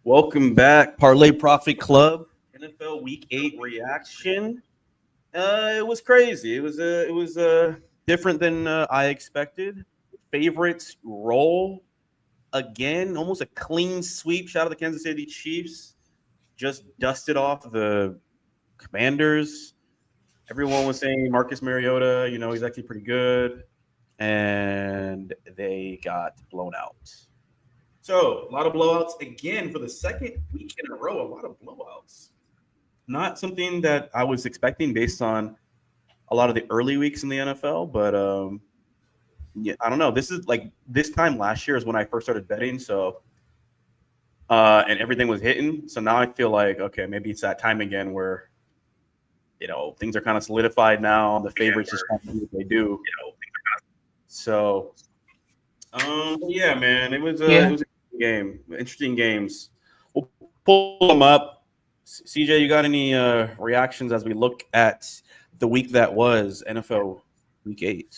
Welcome back, Parlay Profit Club NFL Week 8 reaction. It was crazy. It was different than I expected. Favorites roll again, almost a clean sweep. Shout out to the Kansas City Chiefs. Just dusted off the Commanders. Everyone was saying Marcus Mariota, he's actually pretty good, and they got blown out. So, a lot of blowouts again for the second week in a row. A lot of blowouts. Not something that I was expecting based on a lot of the early weeks in the NFL, but yeah, I don't know. This is like this time last year is when I first started betting, so and everything was hitting. So now I feel like okay, maybe it's that time again where things are kind of solidified now. The favorites just kind of do what they do. So yeah, man, it Yeah. was a game, interesting games. We'll pull them up. CJ, you got any reactions as we look at the week that was NFL Week 8?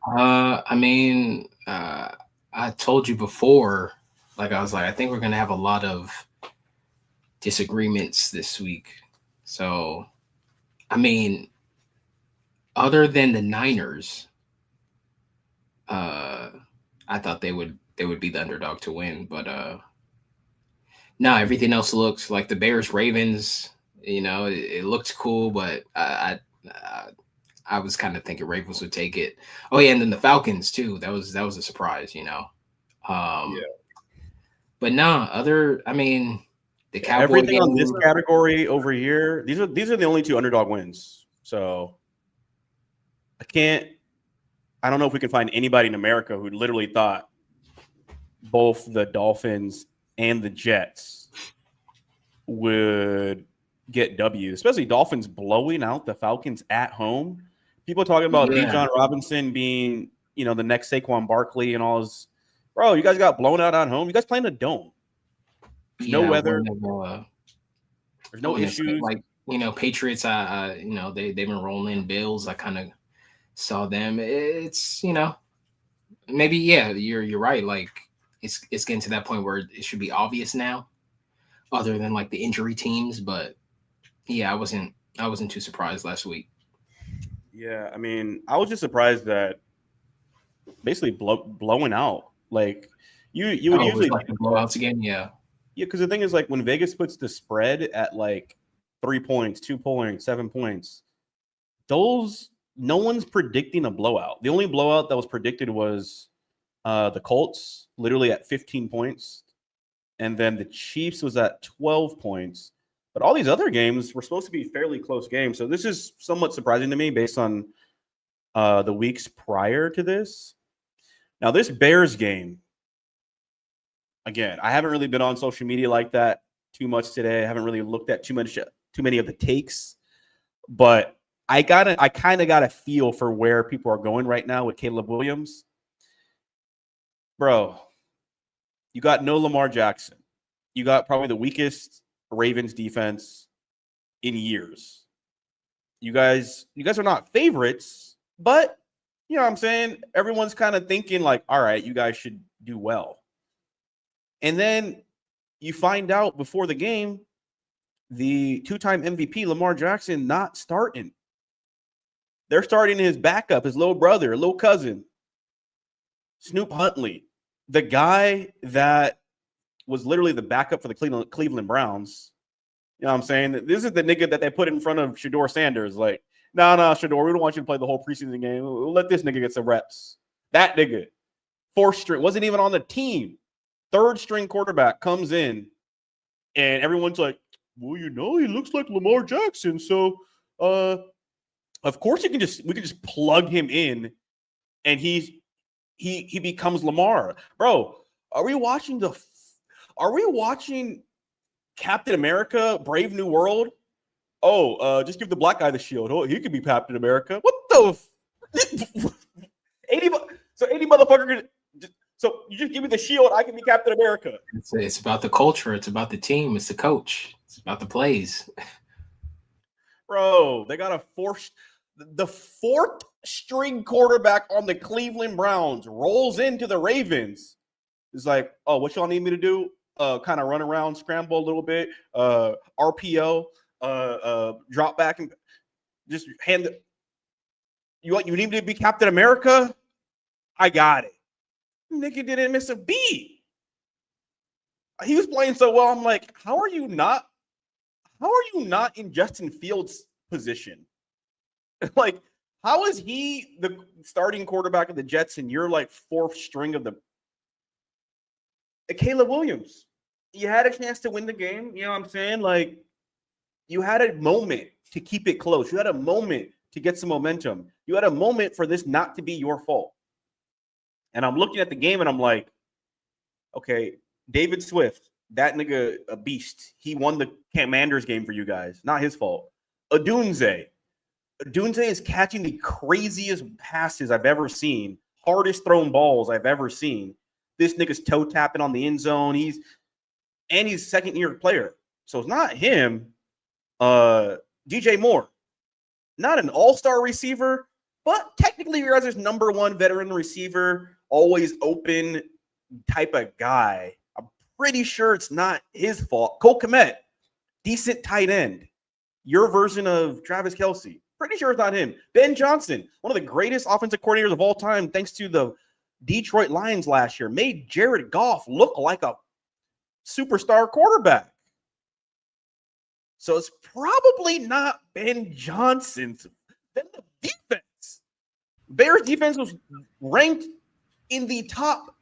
I mean, I told you before, I was like, I think we're gonna have a lot of disagreements this week. So, I mean, other than the Niners, I thought they would be the underdog to win, but no, everything else looks like the Bears Ravens. It looked cool, but I was kind of thinking Ravens would take it. Oh yeah, and then the Falcons too. That was a surprise. Um, but nah, I mean, the Cowboy Everything on this game. category over here, these are the only two underdog wins. So I don't know if we can find anybody in America who literally thought both the Dolphins and the Jets would get W, especially Dolphins blowing out the Falcons at home. People talking about Yeah, Bijan Robinson being, the next Saquon Barkley and all his. Bro, you guys got blown out at home. You guys playing a dome. There's no yeah. weather. When There's no it's issues. Patriots, they've been rolling Bills. I kind of saw them. It's maybe you're right. Like it's getting to that point where it should be obvious now, other than like the injury teams. But yeah, I wasn't too surprised last week. Yeah, I mean, I was just surprised that basically blowing out. Like you would Oh, it was usually like the think that, blowouts again. Yeah, yeah, because the thing is like when Vegas puts the spread at like 3 points, 2 points, 7 points, those no one's predicting a blowout. The only blowout that was predicted was the Colts, literally at 15 points, and then the Chiefs was at 12 points. But all these other games were supposed to be fairly close games. So this is somewhat surprising to me based on the weeks prior to this. Now, this Bears game, again, I haven't really been on social media like that too much today. I haven't really looked at too many of the takes, but I kind of got a feel for where people are going right now with Caleb Williams. Bro, you got no Lamar Jackson. You got probably the weakest Ravens defense in years. You guys are not favorites, but you know what I'm saying? Everyone's kind of thinking like, all right, you guys should do well. And then you find out before the game, the two-time MVP Lamar Jackson not starting. They're starting his backup, his little brother, little cousin, Snoop Huntley, the guy that was literally the backup for the Cleveland Browns. You know what I'm saying? This is the nigga that they put in front of Shador Sanders. Like, no, Shador, we don't want you to play the whole preseason game. We'll let this nigga get some reps. That nigga, fourth string, wasn't even on the team. Third string quarterback comes in, and everyone's like, well, he looks like Lamar Jackson. So, of course, we can just plug him in, and he becomes Lamar. Bro, are we watching Captain America, Brave New World? Oh, just give the black guy the shield. Oh, he could be Captain America. What the 80 motherfucker. So you just give me the shield, I can be Captain America. it's about the culture. It's about the team. It's the coach. It's about the plays. Bro, they got the fourth string quarterback on the Cleveland Browns rolls into the Ravens. It's like, oh, what y'all need me to do? kind of run around, scramble a little bit, RPO, drop back, and just hand it. You need me to be Captain America? I got it. Nigga didn't miss a beat. He was playing so well. I'm like, how are you not in Justin Fields' position? Like, how is he the starting quarterback of the Jets and you're like fourth string of the Caleb Williams? You had a chance to win the game. You know what I'm saying? Like, you had a moment to keep it close. You had a moment to get some momentum. You had a moment for this not to be your fault. And I'm looking at the game and I'm like, okay, David Swift, that nigga, a beast. He won the Commanders game for you guys. Not his fault. Odunze is catching the craziest passes I've ever seen. Hardest thrown balls I've ever seen. This nigga's toe tapping on the end zone. He's second year player. So it's not him. DJ Moore, not an all-star receiver, but technically your guys' number one veteran receiver, always open type of guy. I'm pretty sure it's not his fault. Cole Kmet, decent tight end. Your version of Travis Kelce. Pretty sure it's not him. Ben Johnson, one of the greatest offensive coordinators of all time, thanks to the Detroit Lions last year, made Jared Goff look like a superstar quarterback. So it's probably not Ben Johnson's. Then the defense. Bears defense was ranked in the top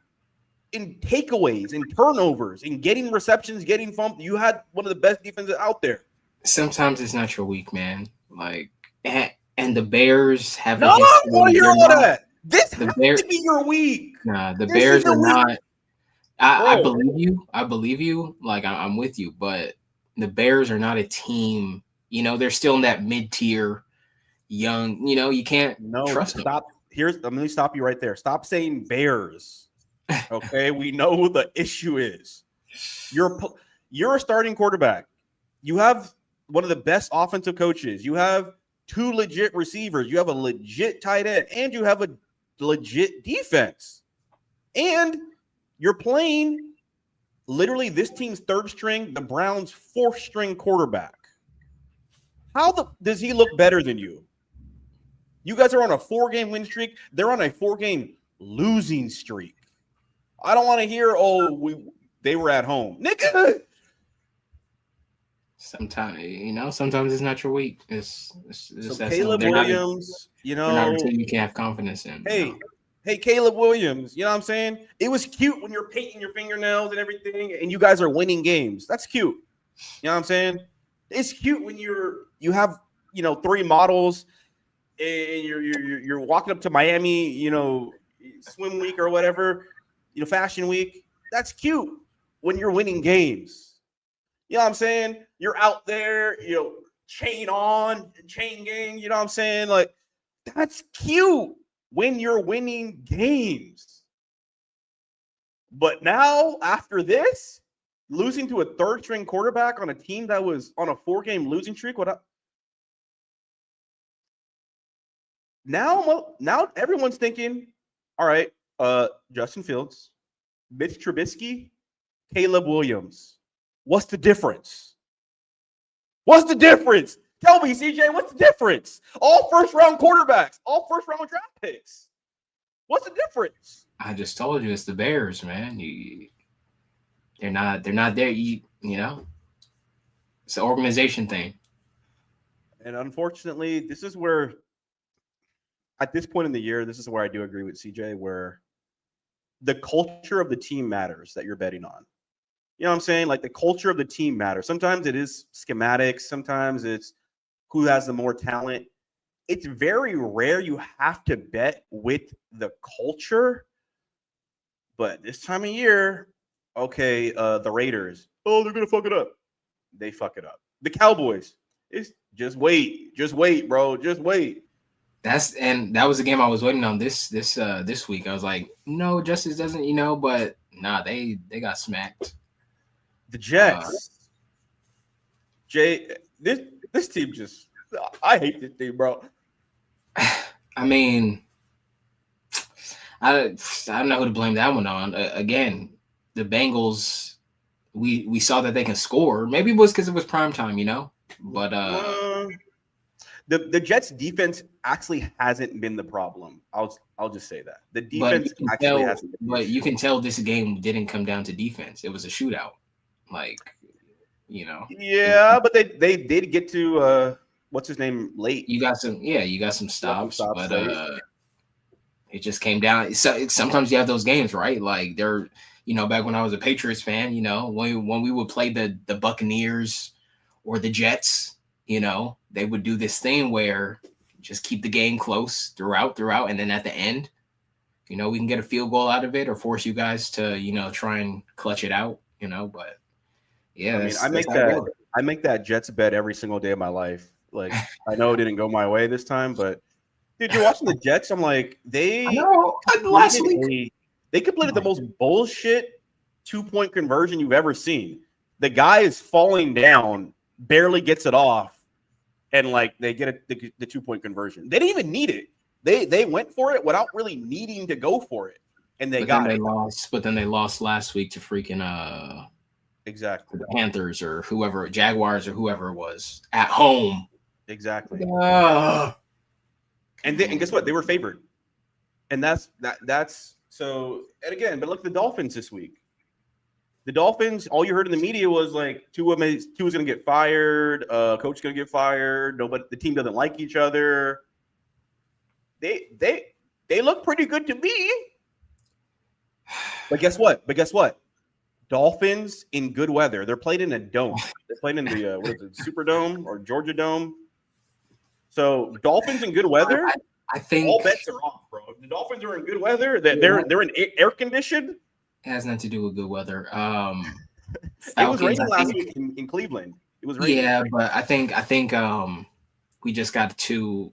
in takeaways, in turnovers, in getting receptions, getting fumbled. You had one of the best defenses out there. Sometimes it's not your week, man. Like, and the Bears have no, a history. I want to hear all that. This the has Bears, to be your week. Nah, the This Bears are week. not. I believe you. I believe you. Like, I'm with you, but the Bears are not a team. You know, they're still in that mid-tier, young. You know, you can't trust them. Stop. Let me stop you right there. Stop saying Bears. Okay, we know who the issue is. You're a starting quarterback. You have one of the best offensive coaches. You have two legit receivers. You have a legit tight end, and you have a legit defense. And you're playing literally this team's third string, the Browns' fourth string quarterback. Does he look better than you? You guys are on a 4-game win streak. They're on a 4-game losing streak. I don't want to hear, they were at home. Nigga. Sometimes it's not your week. It's so Caleb Williams, they're not a team you can have confidence in. Hey, Caleb Williams, you know what I'm saying? It was cute when you're painting your fingernails and everything, and you guys are winning games. That's cute. You know what I'm saying? It's cute when you have 3 models and you're walking up to Miami, swim week or whatever, fashion week. That's cute when you're winning games. You know what I'm saying? You're out there, chain on, chain gang, you know what I'm saying? Like, that's cute when you're winning games. But now, after this, losing to a third-string quarterback on a team that was on a 4-game losing streak, now everyone's thinking, all right, Justin Fields, Mitch Trubisky, Caleb Williams. What's the difference? What's the difference? Tell me, CJ, what's the difference? All first-round quarterbacks, all first-round draft picks. What's the difference? I just told you it's the Bears, man. They're not there. You know, it's an organization thing. And unfortunately, this is where, at this point in the year, this is where I do agree with CJ, where the culture of the team matters that you're betting on. You know what I'm saying? Like, the culture of the team matters. Sometimes it is schematics. Sometimes it's who has the more talent. It's very rare you have to bet with the culture. But this time of year, okay, the Raiders, they're going to fuck it up. They fuck it up. The Cowboys, it's just wait, bro. Just wait. That was the game I was waiting on this week. I was like, no, Justice doesn't, but nah, they got smacked. The Jets. This team just, I hate this team, bro. I mean, I don't know who to blame that one on. Again, the Bengals we saw that they can score. Maybe it was because it was prime time, you know. But the Jets defense actually hasn't been the problem. I'll just say that the defense actually hasn't been the issue. you can tell this game didn't come down to defense. It was a shootout. Like, you know. Yeah, but they did get to what's his name late. You got some stops, but late. it just came down. So sometimes you have those games, right? Like they're, you know, back when I was a Patriots fan, you know, when we would play the Buccaneers or the Jets, you know, they would do this thing where just keep the game close throughout, and then at the end, you know, we can get a field goal out of it or force you guys to, you know, try and clutch it out, you know. But yeah, I mean, I make that Jets bet every single day of my life. Like, I know it didn't go my way this time, but dude, you're watching the Jets. I'm like, last week they completed the most bullshit 2-point conversion you've ever seen. The guy is falling down, barely gets it off, and like they get the 2-point conversion. They didn't even need it. They went for it without really needing to go for it, and they got it. But then they lost last week to freaking exactly the Panthers or whoever, Jaguars or whoever it was at home. Exactly. And guess what? They were favored, and that's so. And again, but look, the Dolphins this week. The Dolphins, all you heard in the media was like Tua's going to get fired, coach is going to get fired. Nobody, the team doesn't like each other. They look pretty good to me. But guess what? Dolphins in good weather. They're played in a dome. They're playing in the what is it, Superdome or Georgia Dome. So Dolphins in good weather. I think all bets are off, bro. If the Dolphins are in good weather, they're in air conditioned. It has nothing to do with good weather. Falcons, it was raining last week in Cleveland. It was raining. Yeah, but I think we just got the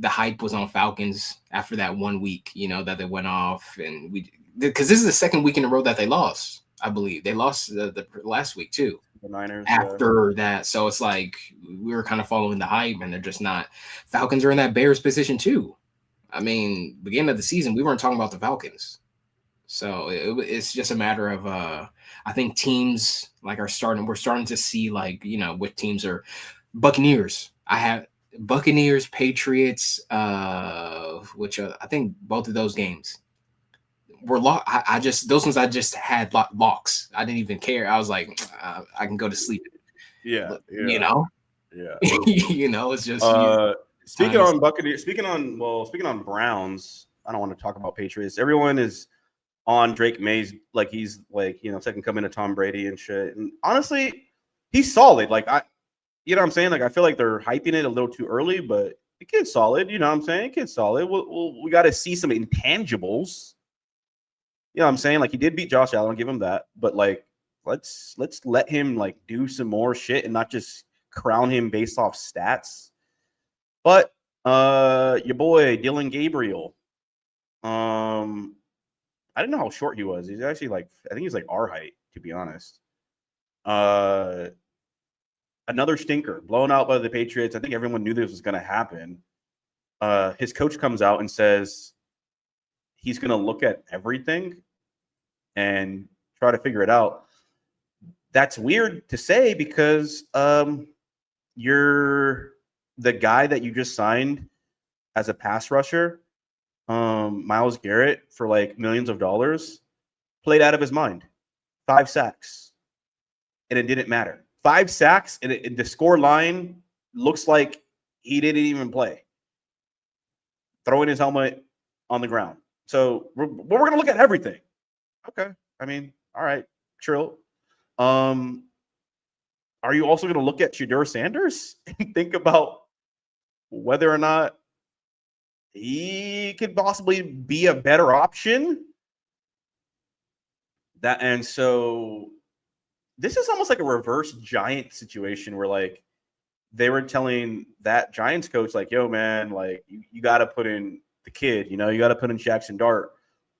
hype was on Falcons after that 1 week, you know, that they went off, and because this is the second week in a row that they lost. I believe they lost the last week too. The Niners after that, so it's like we were kind of following the hype, and they're just not. Falcons are in that Bears position too. I mean, beginning of the season, we weren't talking about the Falcons. So it's just a matter of I think teams like we're starting to see, like, you know, what teams are. Buccaneers. I have Buccaneers, Patriots, which I think both of those games were locked. Those ones I just had locks. I didn't even care. I was like, I can go to sleep. Yeah. You know. Yeah. You know, it's just speaking on Buccaneers. Speaking on Browns. I don't want to talk about Patriots. Everyone is on Drake May's like he's like, you know, second coming to Tom Brady and shit. And honestly, he's solid. Like you know what I'm saying? Like I feel like they're hyping it a little too early, but the kid's solid. You know what I'm saying? The kid's solid. We got to see some intangibles. You know what I'm saying? Like he did beat Josh Allen, I'll give him that. But like let's let him like do some more shit and not just crown him based off stats. But your boy Dylan Gabriel, I didn't know how short he was. He's actually like, I think he's like our height, to be honest. Another stinker, blown out by the Patriots. I think everyone knew this was going to happen. His coach comes out and says he's going to look at everything and try to figure it out. That's weird to say because you're the guy that you just signed as a pass rusher, Myles Garrett, for like millions of dollars, played out of his mind. 5 sacks. And it didn't matter. 5 sacks, and the score line looks like he didn't even play. Throwing his helmet on the ground. So we're going to look at everything. Okay. I mean, all right. Trill. Are you also going to look at Shedeur Sanders and think about whether or not he could possibly be a better option? And so this is almost like a reverse Giant situation where like they were telling that Giants coach, like, yo, man, like you got to put in the kid, you know, you got to put in Jackson Dart.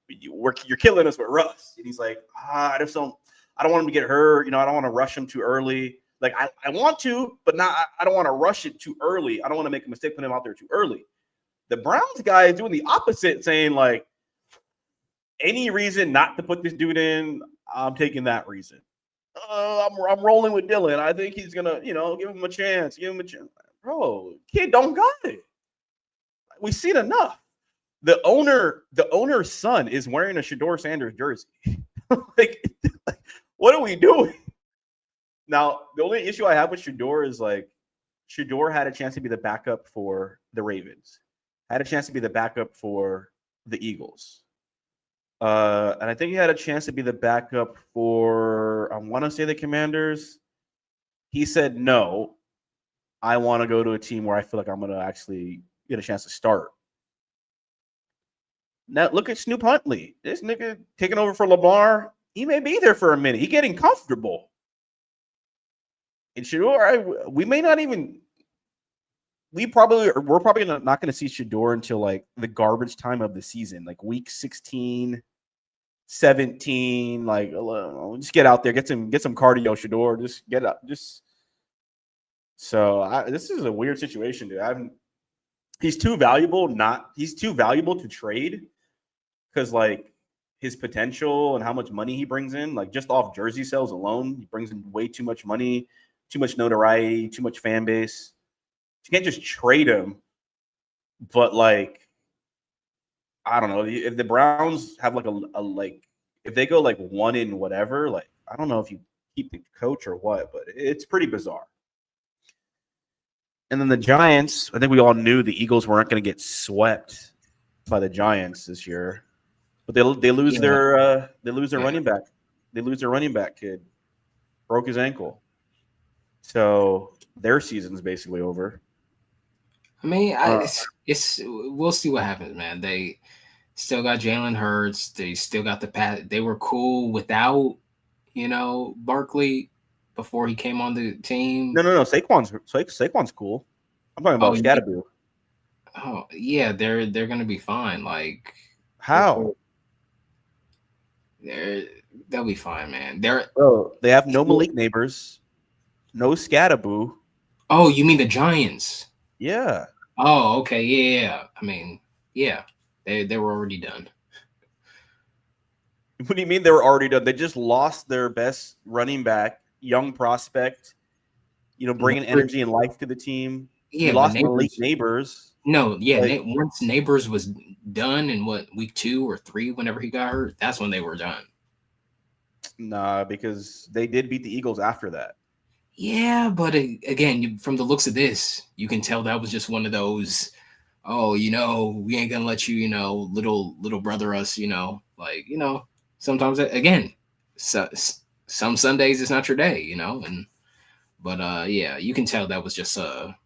You're killing us with Russ. And he's like, I don't want him to get hurt. You know, I don't want to rush him too early. Like I want to, but I don't want to rush it too early. I don't want to make a mistake putting him out there too early. The Browns guy is doing the opposite, saying like, any reason not to put this dude in, I'm taking that reason. I'm rolling with Dylan. I think he's gonna, give him a chance. Give him a chance, bro. Kid don't got it. We've seen enough. The owner's son is wearing a Shador Sanders jersey. like, what are we doing? Now, the only issue I have with Shador is Shador had a chance to be the backup for the Ravens, had a chance to be the backup for the Eagles. And I think he had a chance to be the backup for, I want to say, the Commanders. He said, no, I want to go to a team where I feel like I'm going to actually get a chance to start. Now, look at Snoop Huntley. This nigga taking over for Lamar. He may be there for a minute. He getting comfortable. And Shador, we may not even – we're probably not going to see Shador until, the garbage time of the season, week 16 – 17, just get out there, get some cardio, Shador. Just get up. This is a weird situation, dude. He's too valuable to trade because his potential and how much money he brings in, just off jersey sales alone, he brings in way too much money, too much notoriety, too much fan base. You can't just trade him, but I don't know if the Browns have if they go 1 in whatever, I don't know if you keep the coach or what, but it's pretty bizarre. And then the Giants, I think we all knew the Eagles weren't going to get swept by the Giants this year, but they lose their running back. They lose their running back kid, broke his ankle, so their season's basically over. I mean, we'll see what happens, man. They still got Jalen Hurts. They still got the pass. They were cool without, Barkley before he came on the team. No. Saquon's cool. I'm talking about Scadaboo. Oh yeah, they're gonna be fine. How? They'll be fine, man. They have no Malik Neighbors, no Scadaboo. Oh, you mean the Giants? Yeah. Oh, okay. Yeah. I mean, yeah. They were already done. What do you mean they were already done? They just lost their best running back, young prospect, bringing energy and life to the team. Yeah, you lost Malik Neighbors. No, yeah. Once Neighbors was done in week 2 or 3, whenever he got hurt, that's when they were done. Nah, because they did beat the Eagles after that. Yeah, but again, from the looks of this, you can tell that was just one of those, we ain't gonna let you, little brother us, sometimes again, some Sundays it's not your day, but yeah, you can tell that was just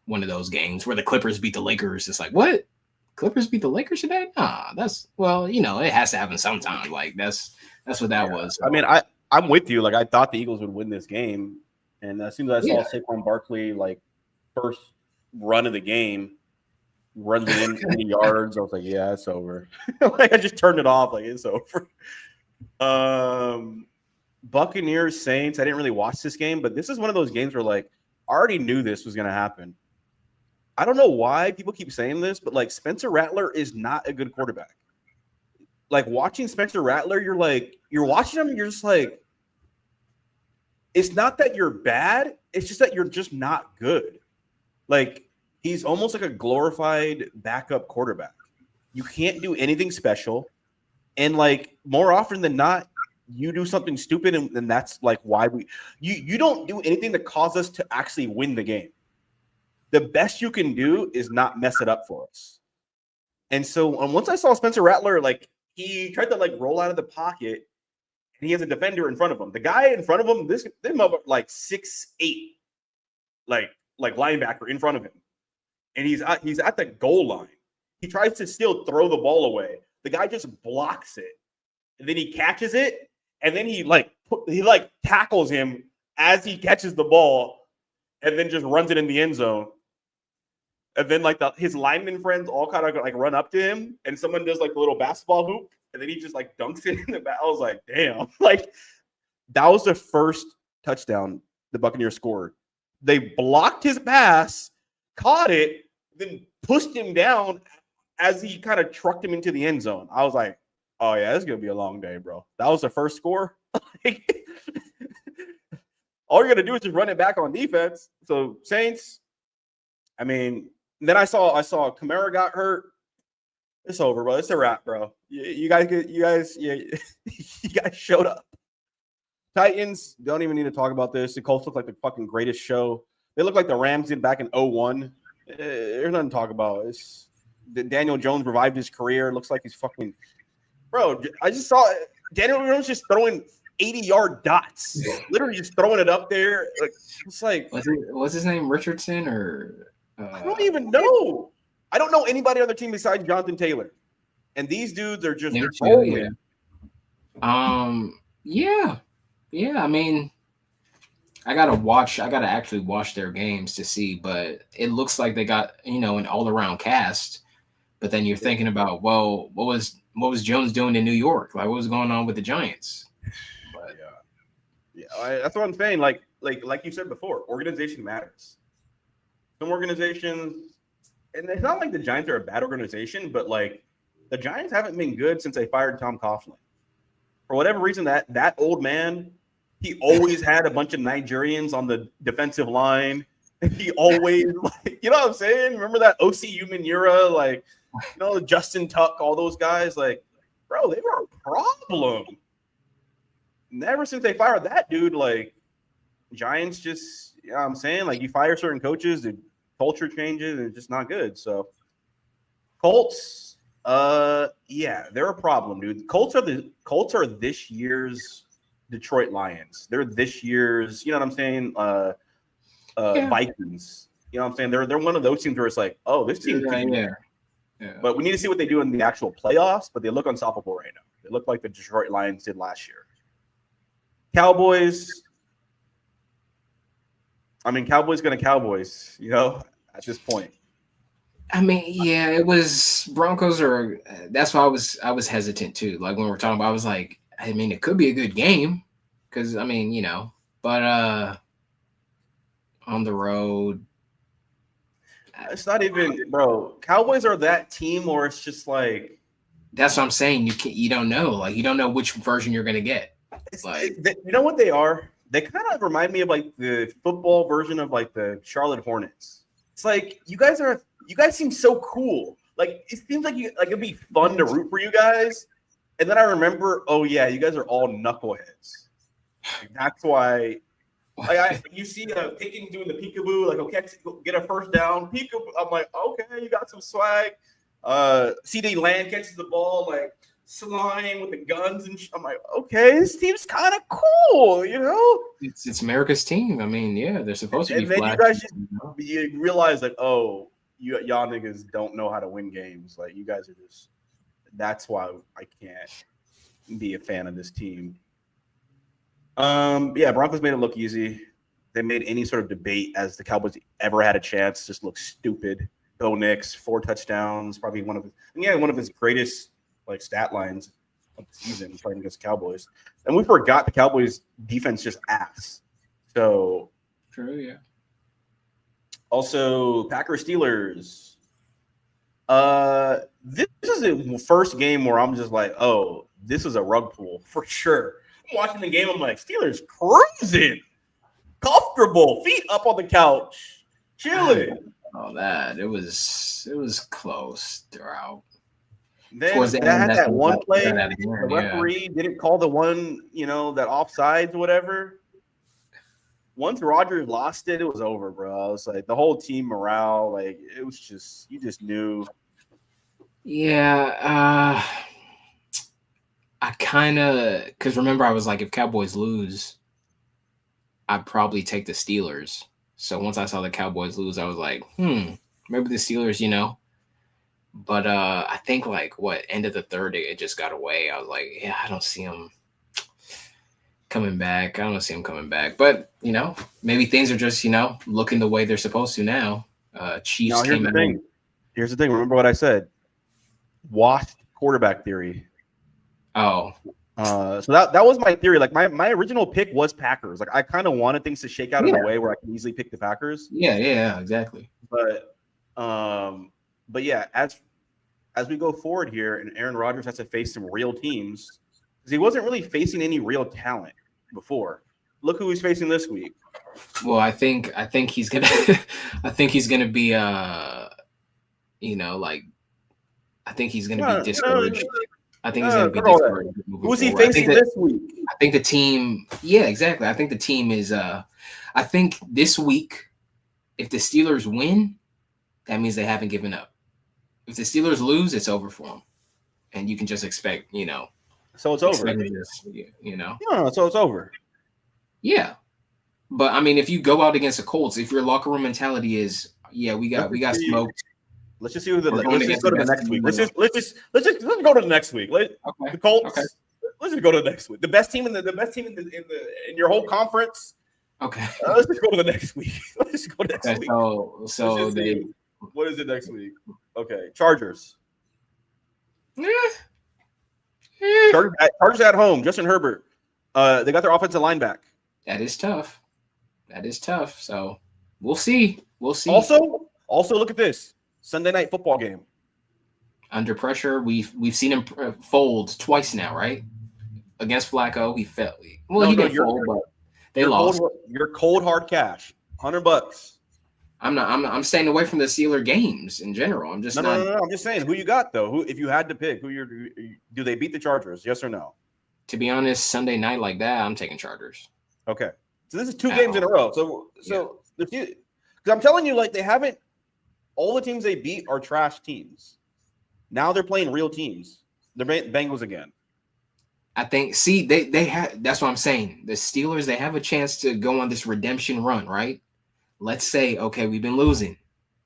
one of those games where the Clippers beat the Lakers. It's what? Clippers beat the Lakers today? Nah, it has to happen sometime. That's what that was. So. I mean, I'm with you. I thought the Eagles would win this game. And as soon as I saw Saquon Barkley, first run of the game, runs it in 20 yards, I was like, yeah, it's over. I just turned it off. It's over. Buccaneers, Saints, I didn't really watch this game, but this is one of those games where, I already knew this was going to happen. I don't know why people keep saying this, but, Spencer Rattler is not a good quarterback. Watching Spencer Rattler, you're watching him and you're just it's not that you're bad. It's just that you're just not good. He's almost like a glorified backup quarterback. You can't do anything special. And more often than not, you do something stupid. And that's why you don't do anything that causes us to actually win the game. The best you can do is not mess it up for us. And so once I saw Spencer Rattler, he tried to roll out of the pocket. He has a defender in front of him. The guy in front of him, this mother 6'8", linebacker in front of him, and he's at the goal line. He tries to still throw the ball away. The guy just blocks it, and then he catches it, and then he tackles him as he catches the ball, and then just runs it in the end zone. And then his lineman friends all kind of run up to him, and someone does the little basketball hoop. And then he just dunks it in the back. I was like, damn. That was the first touchdown the Buccaneers scored. They blocked his pass, caught it, then pushed him down as he kind of trucked him into the end zone. I was like, oh, yeah, this is going to be a long day, bro. That was the first score. all you're gonna do is just run it back on defense. So Saints, I mean, then I saw Kamara got hurt. It's over, bro. It's a wrap, bro. You guys showed up. Titans, don't even need to talk about this. The Colts look like the fucking greatest show. They look like the Rams did back in 01. There's nothing to talk about. It's Daniel Jones revived his career. Looks like he's fucking bro. I just saw Daniel Jones just throwing 80-yard dots, literally just throwing it up there. Like it's like what's his name, Richardson or I don't even know. I don't know anybody on the team besides Jonathan Taylor, and these dudes are just yeah. Yeah. I mean, I gotta actually watch their games to see, but it looks like they got an all-around cast. But then you're thinking about, well, what was Jones doing in New York? Like, what was going on with the Giants? But that's what I'm saying. Like you said before, organization matters. Some organizations, and it's not like the Giants are a bad organization, but like the Giants haven't been good since they fired Tom Coughlin. For whatever reason, that old man, he always had a bunch of Nigerians on the defensive line. He always, like, you know what I'm saying? Remember that O.C. Umanura, like, Justin Tuck, all those guys, like, bro, they were a problem. Ever since they fired that dude, like, Giants just, you know what I'm saying? Like, you fire certain coaches, the culture changes, and it's just not good. So, Colts, they're a problem, dude. Colts are this year's Detroit Lions. They're this year's, you know what I'm saying? Vikings. You know what I'm saying? They're one of those teams where it's like, oh, this team could be there. Yeah. But we need to see what they do in the actual playoffs, but they look unstoppable right now. They look like the Detroit Lions did last year. Cowboys. I mean, Cowboys going to Cowboys, at this point. I mean, yeah, it was Broncos that's why I was hesitant too. Like when we're talking about, I was like, I mean, it could be a good game because, I mean, but on the road. It's not even, bro. Cowboys are that team where it's just like. That's what I'm saying. You don't know. Like, you don't know which version you're going to get. Like, you know what they are? They kind of remind me of like the football version of like the Charlotte Hornets. It's like you guys seem so cool. Like it seems like it'd be fun to root for you guys. And then I remember, oh yeah, you guys are all knuckleheads. Like, that's why. Like you see Pickens doing the peekaboo, like okay, get a first down, peekaboo. I'm like, okay, you got some swag. CD Land catches the ball, like slime with the guns, and I'm like, okay, this team's kind of cool, It's America's team. I mean, yeah, they're supposed to be. And then you guys you realize like, oh, y'all niggas don't know how to win games. Like you guys are just. That's why I can't be a fan of this team. Broncos made it look easy. They made any sort of debate as the Cowboys ever had a chance just look stupid. Bo Nix, 4 touchdowns, probably one of his greatest like stat lines of the season playing against the Cowboys. And we forgot the Cowboys defense just ass. So true, yeah. Also, Packers Steelers. This is the first game where I'm just like, oh, this is a rug pull for sure. I'm watching the game, I'm like, Steelers cruising, comfortable, feet up on the couch, chilling. Oh, that it was close throughout. Then that one play, the referee didn't call the one, that offsides, whatever. Once Rodgers lost it, it was over, bro. It was like the whole team morale, like it was just you just knew. Yeah, I kind of because remember I was like, if Cowboys lose, I'd probably take the Steelers. So once I saw the Cowboys lose, I was like, maybe the Steelers, But I think like end of the third, it just got away. I was like, yeah, I don't see them coming back. I don't see them coming back. But maybe things are just looking the way they're supposed to now. Chiefs came in. Here's the thing. Remember what I said? Washed quarterback theory. Oh. So that was my theory. Like my original pick was Packers. Like I kind of wanted things to shake out in a way where I can easily pick the Packers. Yeah, exactly. But yeah, as we go forward here, and Aaron Rodgers has to face some real teams, because he wasn't really facing any real talent before. look who he's facing this week. Well, I think he's gonna I think he's gonna be like I think he's gonna be discouraged. I think he's gonna be discouraged moving Who's he forward. facing this week? I think the team, yeah, exactly. I think the team is I think this week, if the Steelers win, that means they haven't given up. If the Steelers lose, it's over for them. And you can just expect, So it's over. No, so it's over. Yeah. But I mean, if you go out against the Colts, if your locker room mentality is, we got smoked. Let's just see who let's just go to the next week. Let's just go to the next week. The Colts. Okay. Let's just go to the next week. The best team in in your whole conference. Okay. Let's just go to the next week. Let's just go next week. So what is it next week? Okay, Chargers. Chargers at home. Justin Herbert. They got their offensive line back. That is tough. So we'll see. Also, look at this Sunday night football game. Under pressure, we've seen him fold twice now, right? Against Flacco, he fell. Well, he didn't fold, but they lost. You're cold hard cash, $100. I'm staying away from the Steeler games in general. I'm just no. I'm just saying who you got though. Who, if you had to pick, do they beat the Chargers? Yes or no? To be honest, Sunday night like that, I'm taking Chargers. Okay, so this is 2 games in a row. So because I'm telling you, they haven't. All the teams they beat are trash teams. Now they're playing real teams. They're Bengals again. I think. See, they have. That's what I'm saying. The Steelers, they have a chance to go on this redemption run, right? Let's say, okay, we've been losing.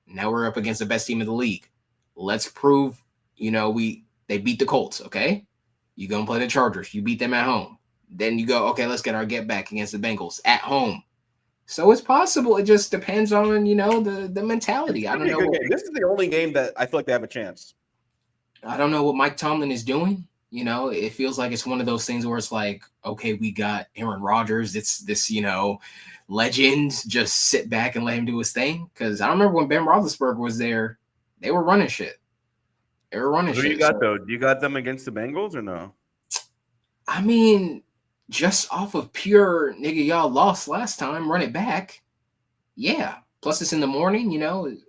Now we're up against the best team in the league. Let's prove, they beat the Colts, okay? You go and play the Chargers. You beat them at home. Then you go, okay, let's get our get back against the Bengals at home. So it's possible. It just depends on, the mentality. I don't know. This is the only game that I feel like they have a chance. I don't know what Mike Tomlin is doing. It feels like it's one of those things where it's like, okay, we got Aaron Rodgers. It's this, legend, just sit back and let him do his thing. Because I remember when Ben Roethlisberger was there, they were running shit. Who do you got though? Do you got them against the Bengals or no? I mean, just off of pure nigga, y'all lost last time. Run it back, yeah. Plus, it's in the morning.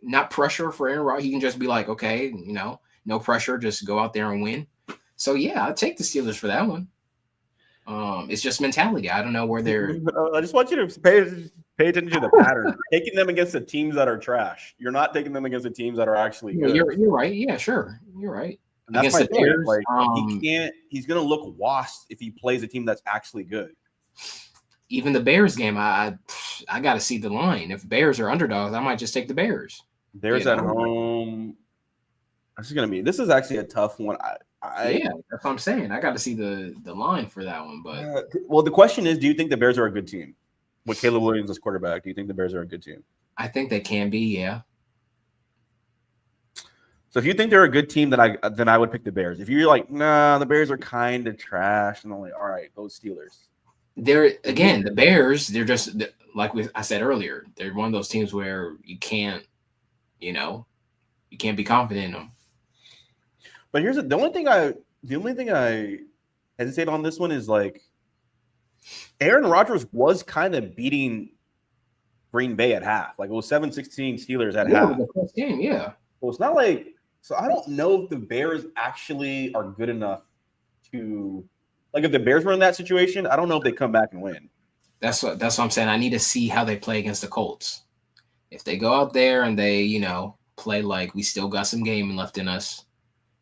Not pressure for Aaron Rodgers. He can just be like, okay, no pressure. Just go out there and win. So yeah, I'll take the Steelers for that one. It's just mentality. I don't know where they're. I just want you to pay attention to the pattern. Taking them against the teams that are trash. You're not taking them against the teams that are actually good. You're right. Yeah, sure. You're right. And that's against my point. He can't. He's gonna look washed if he plays a team that's actually good. Even the Bears game, I got to see the line. If Bears are underdogs, I might just take the Bears. Bears at home. This is actually a tough one. Yeah, that's what I'm saying. I got to see the line for that one. But well, the question is, do you think the Bears are a good team? With Caleb Williams as quarterback, do you think the Bears are a good team? I think they can be, yeah. So if you think they're a good team, then I would pick the Bears. If you're like, nah, the Bears are kind of trash, and I'm like, all right, those Steelers. The Bears, they're just like I said earlier, they're one of those teams where you can't be confident in them. But here's the only thing I hesitate on this one is Aaron Rodgers was kind of beating Green Bay at half. It was 7-16 Steelers at half. The first game, yeah. So it's not so I don't know if the Bears actually are good enough to if the Bears were in that situation, I don't know if they come back and win. That's what I'm saying. I need to see how they play against the Colts. If they go out there and they, play like we still got some game left in us,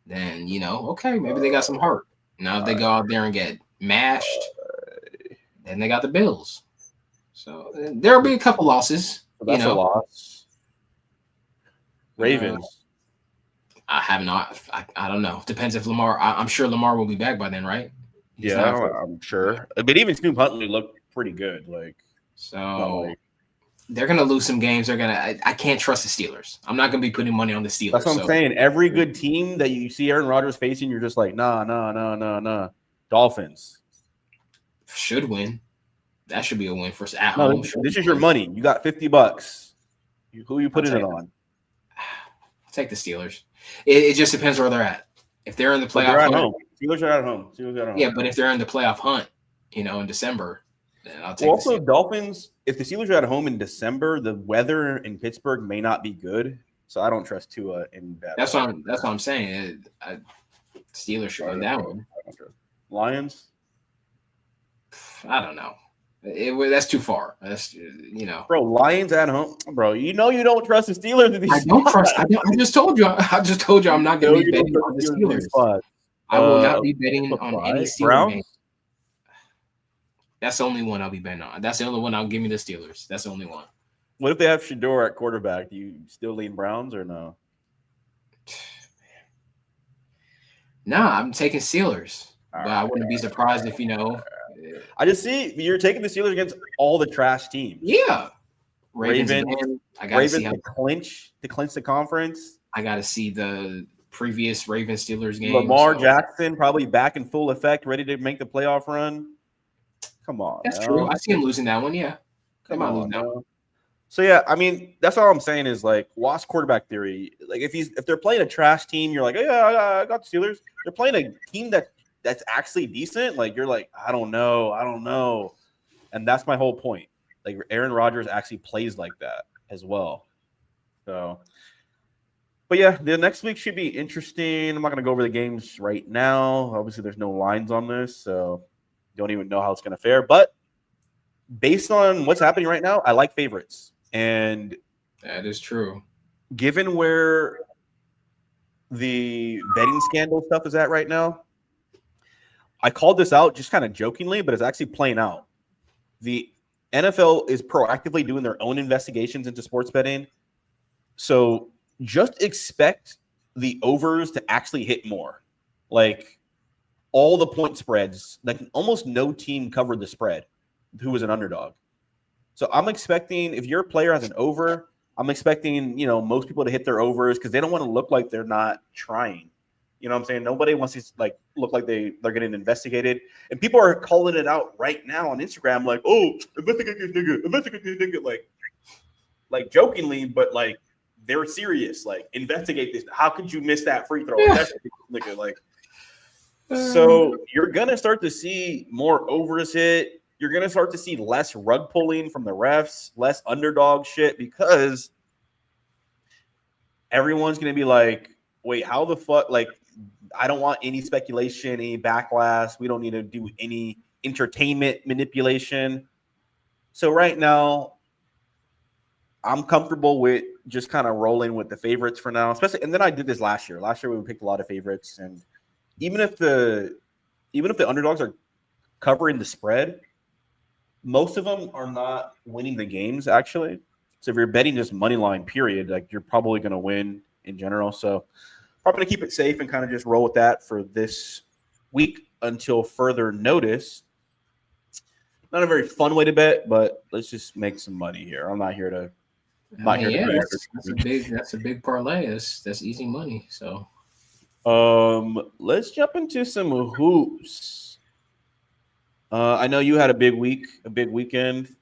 then, okay, maybe they got some heart. Now, if they go out there and get mashed, then they got the Bills. So there'll be a couple losses. So that's a loss. Ravens. I have not. I don't know. Depends if Lamar. I'm sure Lamar will be back by then, right? I'm sure. But even Snoop Huntley looked pretty good. They're gonna lose some games. I can't trust the Steelers. I'm not gonna be putting money on the Steelers. That's what I'm saying. Every good team that you see Aaron Rodgers facing, you're just like, nah. Dolphins should win. That should be a win for at home. This is your money. You got $50. Who are you putting it on? Take the Steelers. It just depends where they're at. If they're in the playoff hunt, Steelers are at home. Yeah, but if they're in the playoff hunt, in December, then I'll Well, take the also Steelers. Dolphins. If the Steelers are at home in December, the weather in Pittsburgh may not be good, so I don't trust Tua in bad weather. That's what I'm saying. Steelers should win that one. Lions, I don't know. That's too far. That's bro. Lions at home, bro. You know you don't trust the Steelers in I these don't spots. trust. I just told you. I just told you I'm not going No, to be you don't betting trust on the the Steelers in these Steelers. spots. I will not be betting on any Five. Steelers game. Browns. That's the only one I'll be betting on. That's the only one I'll give me the Steelers. That's the only one. What if they have Shador at quarterback? Do you still lean Browns or no? Nah, I'm taking Steelers. But I wouldn't be surprised if I just see you're taking the Steelers against all the trash teams. Yeah. Ravens again. I gotta see how to clinch the conference. I gotta see the previous Ravens Steelers game. Lamar Jackson probably back in full effect, ready to make the playoff run. Come on, that's true. I see him losing that one. Yeah, come on. So yeah, I mean that's all I'm saying is like watch quarterback theory. Like if they're playing a trash team, you're like, oh, yeah, I got the Steelers. They're playing a team that's actually decent. Like you're like, I don't know, and that's my whole point. Like Aaron Rodgers actually plays like that as well. So, but yeah, the next week should be interesting. I'm not going to go over the games right now. Obviously, there's no lines on this, so don't even know how it's going to fare. But based on what's happening right now, I like favorites. And that is true. Given where the betting scandal stuff is at right now, I called this out just kind of jokingly, but it's actually playing out. The NFL is proactively doing their own investigations into sports betting. So just expect the overs to actually hit more. Like all the point spreads, like almost no team covered the spread who was an underdog. So I'm expecting if your player has an over, I'm expecting, most people to hit their overs because they don't want to look like they're not trying. You know what I'm saying? Nobody wants to look like they're getting investigated. And people are calling it out right now on Instagram, like, oh, investigate this nigga, like jokingly, but like they're serious. Like, investigate this. How could you miss that free throw? Investigate this nigga. Like, so you're gonna start to see more overs hit. You're gonna start to see less rug pulling from the refs, less underdog shit, because everyone's gonna be like, wait, how the fuck? Like, I don't want any speculation, any backlash. We don't need to do any entertainment manipulation. So right now, I'm comfortable with just kind of rolling with the favorites for now, especially. And then I did this last year. Last year we picked a lot of favorites, and even if the underdogs are covering the spread, most of them are not winning the games actually. So if you're betting just money line, period, like you're probably going to win in general. So probably going to keep it safe and kind of just roll with that for this week until further notice. Not a very fun way to bet, but let's just make some money here. I'm not here to. That's a big parlay. That's easy money. So, let's jump into some hoops. I know you had a big weekend.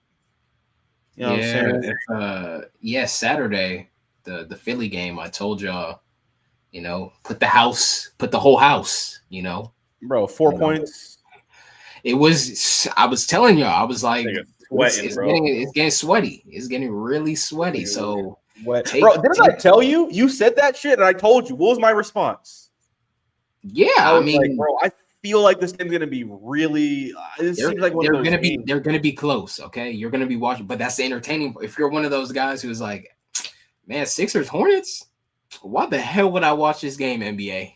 You know what I'm saying? Saturday, the Philly game. I told y'all, put the whole house. Bro, 4 points. It was. I was telling y'all. I was like, it's getting sweaty. It's getting really sweaty. So, bro, didn't I tell you? You said that shit, and I told you. What was my response? Yeah, I mean, like, bro, I feel like this game's gonna be really. It seems like they're gonna be close. Okay, you're gonna be watching, but that's the entertaining. If you're one of those guys who's like, man, Sixers Hornets, why the hell would I watch this game? NBA,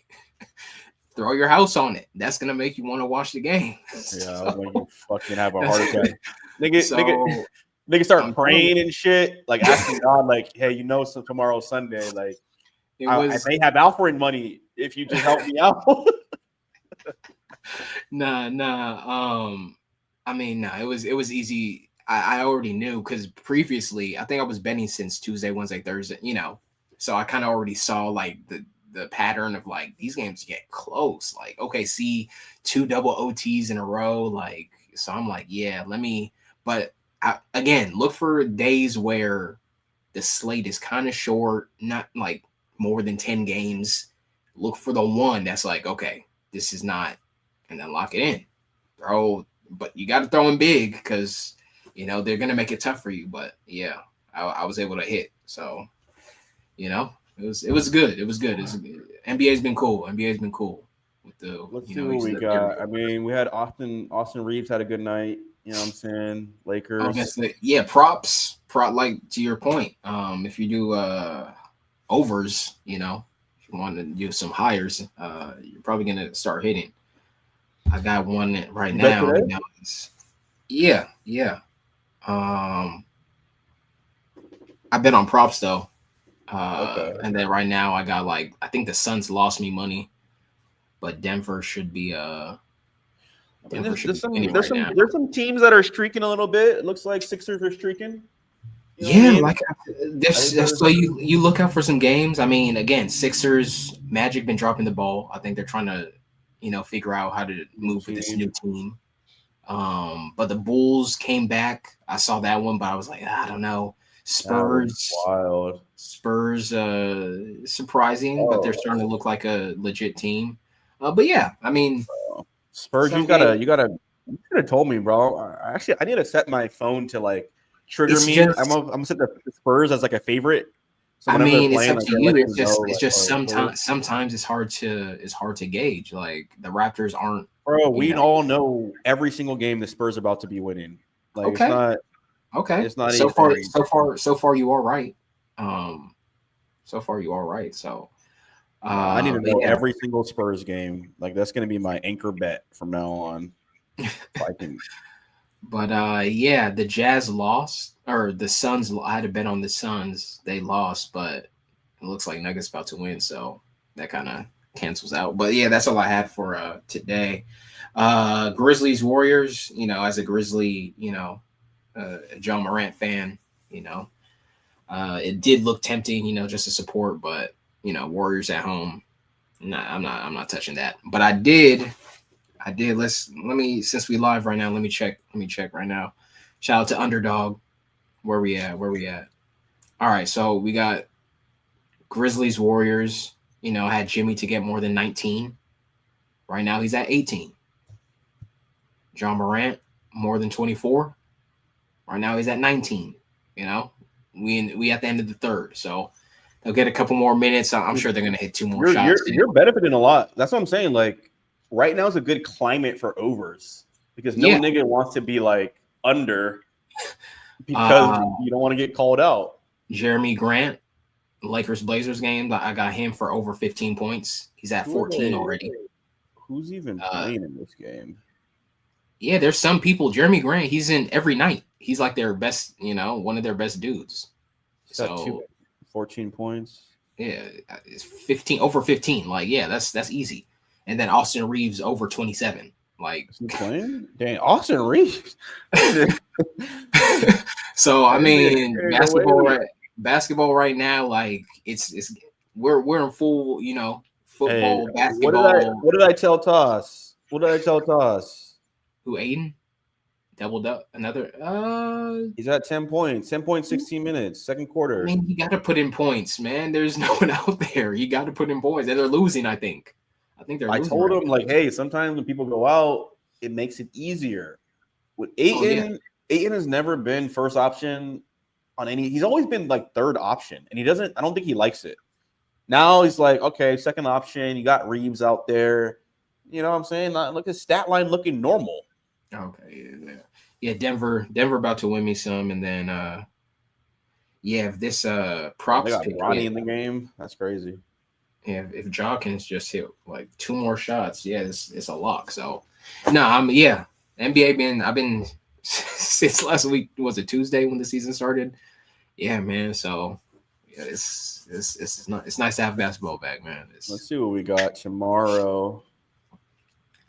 throw your house on it. That's gonna make you want to watch the game. Yeah, when you fucking have a heart attack, nigga start praying and shit, like asking God, like, hey, so tomorrow's Sunday, like, I may have Alfred money if you just help me out. Nah. I mean, it was easy. I already knew because previously I think I was betting since Tuesday, Wednesday, Thursday. So I kind of already saw like the pattern of like these games get close. Like, okay, see 2 double OTs in a row. Like, so I'm like, yeah, let me. But again, look for days where the slate is kind of short, not like more than 10 games. Look for the one that's like, okay, this is not, and then lock it in. Throw but you got to throw in big because they're gonna make it tough for you. But yeah, I was able to hit. So it was good. It was good. NBA's been cool. NBA's been cool with the Let's see what we every got. I mean, we had Austin Reeves had a good night. You know what I'm saying? I was gonna Lakers. say, yeah, prop like to your point. If you do overs, if you want to do some hires, you're probably gonna start hitting. I got one right You bet now. today? Yeah. I bet on props though. Okay. And then right now I got I think the Suns lost me money, but Denver should be I mean, Denver should be there's some winning there's right some now. there's some teams that are streaking a little bit. It looks like Sixers are streaking. You know what I Yeah, mean? I think there's there's so you look out for some games. I mean, again, Sixers, Magic been dropping the ball. I think they're trying to, figure out how to new move with this team. new team. But the Bulls came back. I saw that one, but I was like, I don't know. That was Spurs, wild. Spurs, surprising, but they're Oh, starting to look like a legit team. But yeah, I mean, Spurs, some game. you should have told me, bro. I need to set my phone to like trigger It's me. I'm just gonna set the Spurs as like a favorite. So I whenever they're mean, it's playing, up like to they're you. letting It's me know, just it's like, just oh, Spurs. sometimes it's hard to gauge. Like the Raptors aren't, Bro, you we know. all know every single game the Spurs are about to be winning. Like Okay, okay. it's not So far, anything. you are right. Um, so far you are right. So, I need to but know yeah, every single Spurs game. Like that's gonna be my anchor bet from now on. If I can. but yeah, the Jazz lost, or the Suns. I had to bet on the Suns. They lost, but it looks like Nuggets about to win. So that kind of cancels out. But yeah, that's all I had for today. Grizzlies Warriors. As a Grizzly, John Morant fan, you know, it did look tempting, just to support, but Warriors at home. Nah, I'm not touching that. But I did. Let me since we live right now. Let me check. Right now. Shout out to Underdog. Where we at? All right, so we got Grizzlies Warriors. Had Jimmy to get more than 19. Right now he's at 18. John Morant more than 24. Right now he's at 19. We at the end of the third, so they'll get a couple more minutes. I'm sure they're gonna hit two more You're shots. you're you're benefiting a lot. That's what I'm saying. Like right now is a good climate for overs because no Yeah. nigga wants to be like under because Uh, you don't want to get called out. Jeremy Grant, Lakers Blazers game. I got him for over 15 points. He's at Who are 14 they? already. Who's even Uh, playing in this game? yeah, there's some people. Jeremy Grant, he's in every night. He's like their best, one of their best dudes. He's got So 14 points. yeah, it's 15 over 15. Like, yeah, that's easy. And then Austin Reeves over 27. Like, Is he playing? Dang, Austin Reeves. so I mean, Ain't no way. basketball right now, like it's we're in full, Hey, football, basketball. what did I tell Toss? What did I tell Toss? Who Aiden doubled up another? He's at 10 points, 10 points, 16 minutes, second I quarter. mean, you got to put in points, man. There's no one out there. You got to put in points, and they're losing. I think they're I losing told right him, like, hey, sometimes when people go out, it makes it easier. With now. Oh yeah, Aiton has never been first option on any. He's always been like third option, and he doesn't. I don't think he likes it. Now he's like, okay, second option. You got Reeves out there. You know what I'm saying? Look at stat line looking normal. okay, yeah. Denver about to win me some, and then yeah, if this Oh, they props got pick Bronny hit, in the game. That's crazy. yeah, if Jawkins just hit like two more shots, yeah, it's a lock. So no, yeah, NBA I've been since last week. Was it Tuesday when the season started? Yeah, man. So yeah, it's nice to have basketball back, man. Let's It's see what we got tomorrow.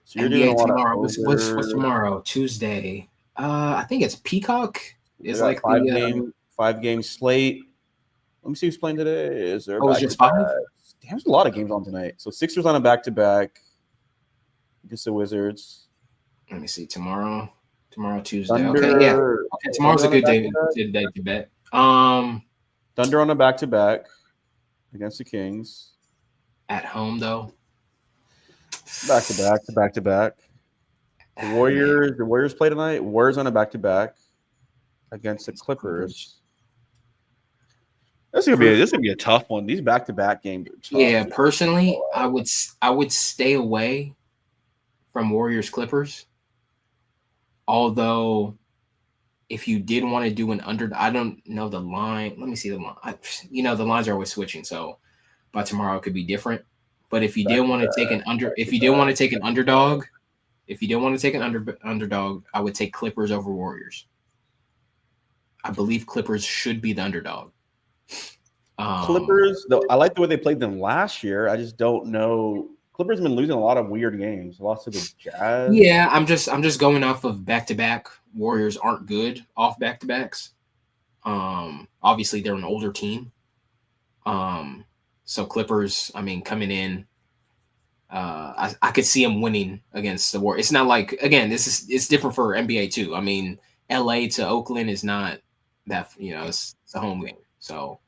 So you're doing a NBA lot of tomorrow. What's over. tomorrow? Tuesday. I think it's Peacock. They Is got like the 5 game slate. Let me see who's playing today. Is there oh, it's back to just back? 5. There's a lot of games on tonight. So Sixers on a back to back against the Wizards. Let me see tomorrow. Tomorrow Tuesday. Okay, yeah. Thunder. Okay, tomorrow's Thunder a on a good back day to back. to bet. Thunder on a back to back against the Kings. At home though. Back to back to back to back. Warriors. The Warriors play tonight. Warriors on a back-to-back against the Clippers. This is gonna be a tough one. These back-to-back games are tough. Yeah, personally, I would stay away from Warriors Clippers. Although, if you did want to do an under, I don't know the line. Let me see the line. The lines are always switching, so by tomorrow it could be different. But if you did want to take an underdog, I would take Clippers over Warriors. I believe Clippers should be the underdog. Clippers, though, I like the way they played them last year. I just don't know. Clippers have been losing a lot of weird games. Lost to the Jazz. Yeah, I'm just going off of back-to-back. Warriors aren't good off back-to-backs. Obviously they're an older team. So Clippers, coming in, I could see them winning against the Warriors. It's not like, again, it's different for NBA too. LA to Oakland is not that, it's a home game. So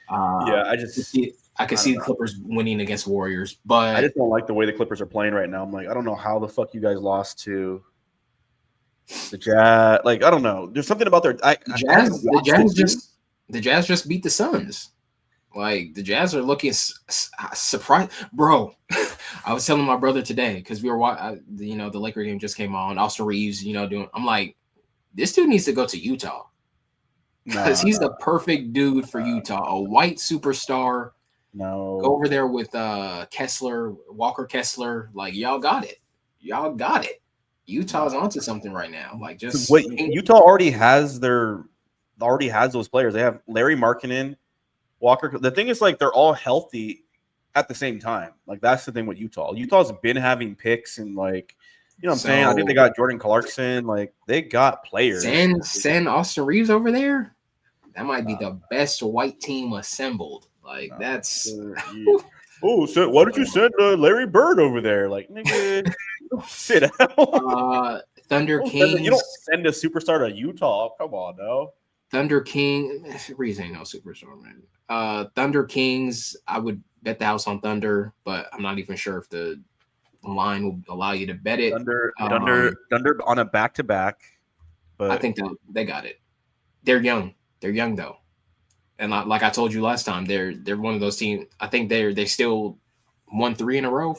yeah, I could see the Clippers winning against Warriors, but I just don't like the way the Clippers are playing right now. I'm like, I don't know how the fuck you guys lost to the Jazz. Like, I don't know. There's something about their the Jazz just beat the Suns. Like, the Jazz are looking surprised, bro. I was telling my brother today because we were watching. The Laker game just came on. Austin Reeves, doing. I'm like, this dude needs to go to Utah because he's the perfect dude for Utah. A white superstar. No, go over there with Walker Kessler. Like, y'all got it. Utah's onto something right now. Like, just Utah already has those players. They have Larry Markkinen, Walker. The thing is, like, they're all healthy at the same time. Like, that's the thing with Utah. Utah's been having picks and, like, what I'm saying? I think they got Jordan Clarkson. Like, they got players. Send Austin Reeves over there. That might be the best white team assembled. Like, that's. Oh, so why don't you send Larry Bird over there? Like, nigga, sit out. Thunder Kings. You don't send a superstar to Utah. Come on, no. Thunder King. Reeves ain't no superstar, man. Thunder Kings. I would bet the house on Thunder, but I'm not even sure if the line will allow you to bet it. Thunder on a back-to-back. But I think they got it. They're young. They're young though, and like I told you last time, they're one of those teams. I think they still won 4 in a row.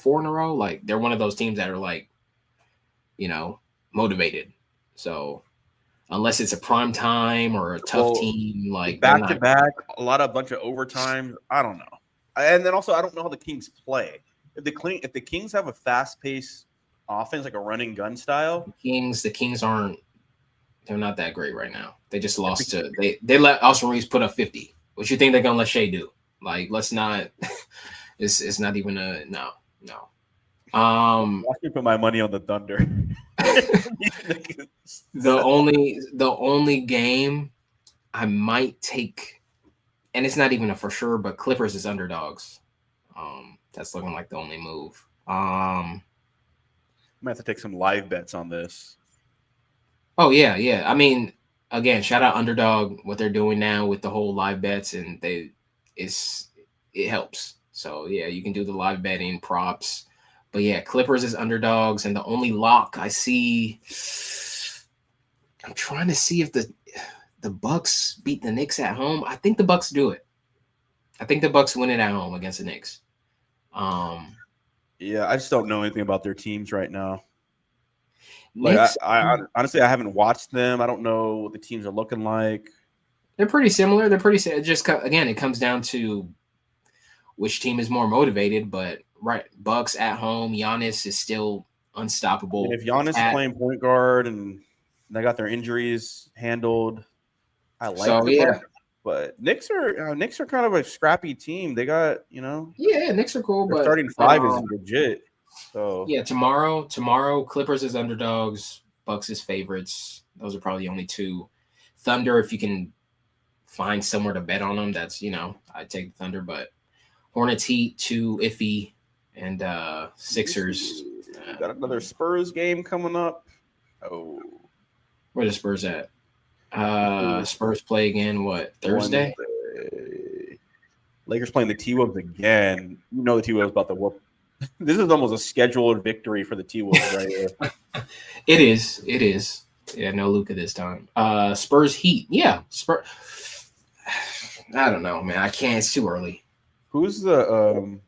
Like, they're one of those teams that are, like, motivated. So unless it's a prime time or a tough team, like back-to-back, a bunch of overtime. I don't know. And then also, I don't know how the Kings play. If the Kings have a fast-paced offense, like a running gun style, the Kings aren't. They're not that great right now. They just lost to they let Austin Reeves put up 50. What you think they're gonna let Shea do? Like, let's not. It's not even a no. I should put my money on the Thunder. The only game I might take, and it's not even a for sure, but Clippers is underdogs. That's looking like the only move. I'm gonna have to take some live bets on this. Oh yeah. Again, shout out Underdog, what they're doing now with the whole live bets, and it helps. So yeah, you can do the live betting props. But yeah, Clippers is underdogs, and the only lock I see, I'm trying to see if the Bucks beat the Knicks at home. I think the Bucks do it. I think the Bucks win it at home against the Knicks. Yeah, I just don't know anything about their teams right now. Like, I honestly, I haven't watched them. I don't know what the teams are looking like. They're pretty similar. Just again, it comes down to which team is more motivated. But right, Bucks at home, Giannis is still unstoppable. And if Giannis is playing point guard and they got their injuries handled, I like them. Yeah. But Knicks are kind of a scrappy team. They got, Yeah, Knicks are cool, but starting five is legit. So yeah, tomorrow Clippers is underdogs, Bucks is favorites. Those are probably the only two. Thunder, if you can find somewhere to bet on them, that's I'd take the Thunder, but Hornets, Heat, too iffy, and Sixers. Got another Spurs game coming up. Oh, where the Spurs at? Spurs play again. What, Thursday? Wednesday. Lakers playing the T-Wolves again. The T-Wolves about to whoop This is almost a scheduled victory for the T-Wolves right here. It is. It is. Yeah, no Luka this time. Spurs Heat. Yeah, Spurs. I don't know, man. I can't. It's too early. Who's the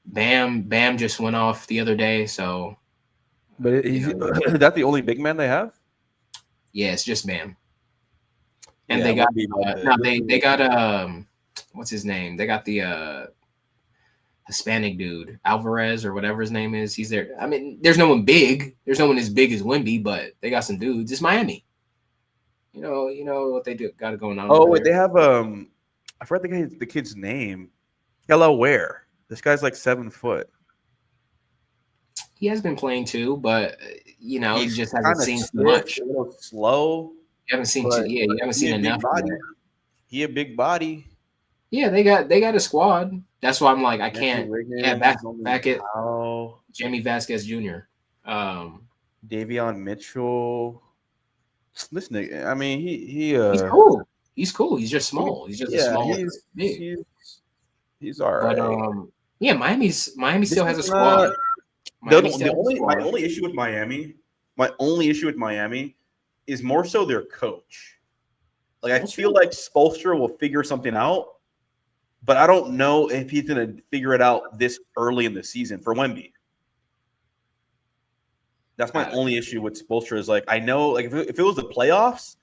Bam just went off the other day, so But you know, is that the only big man they have? yeah, it's just Bam. And Yeah, they it got won't be like no, this they is- got what's his name? They got the Hispanic dude, Alvarez or whatever his name is. He's there. I mean, there's no one big. There's no one as big as Wemby, but they got some dudes. It's Miami. You know what they do got it going on Oh over wait, there. they have I forgot the kid's name. Hello, where? This guy's like 7 foot. He has been playing too, but you He's just haven't kind of seen too stiff, much. a little slow, You haven't seen too, but yeah, you haven't he seen a big enough body. yet. He a big body. Yeah, they got a squad. That's why I'm like, I Andrew can't. Yeah, Wiggins, back it, Powell, Jamie Vasquez Jr. Davion Mitchell. This nigga, I mean, he He's cool. He's cool. He's just small. He's just a yeah, smaller big. he's all But right. yeah, Miami This still has a is squad. Miami still the has a only my squad. only issue with Miami. My only issue with Miami is more so their coach. Like I feel like Spoelstra will figure something out, but I don't know if he's going to figure it out this early in the season for Wemby. That's my only issue with Spoelstra. Is like I know, like if it was the playoffs,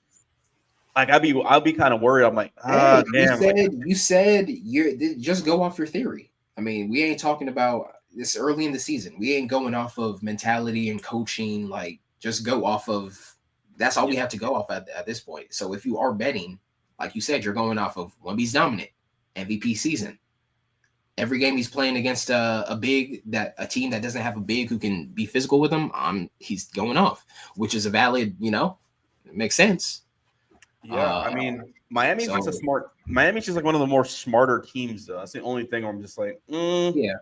like I'd be kind of worried. I'm like, Hey, damn. you said you're just go off your theory. I mean, we ain't talking about this early in the season. We ain't going off of mentality and coaching. Like, just go off of that's all we have to go off at this point. So if you are betting, like you said, you're going off of Wemby's dominant MVP season. Every game he's playing against a team that doesn't have a big who can be physical with him, he's going off, which is a valid, it makes sense. Yeah, I mean, Miami's just like one of the more smarter teams, though. That's the only thing where I'm just like, yeah.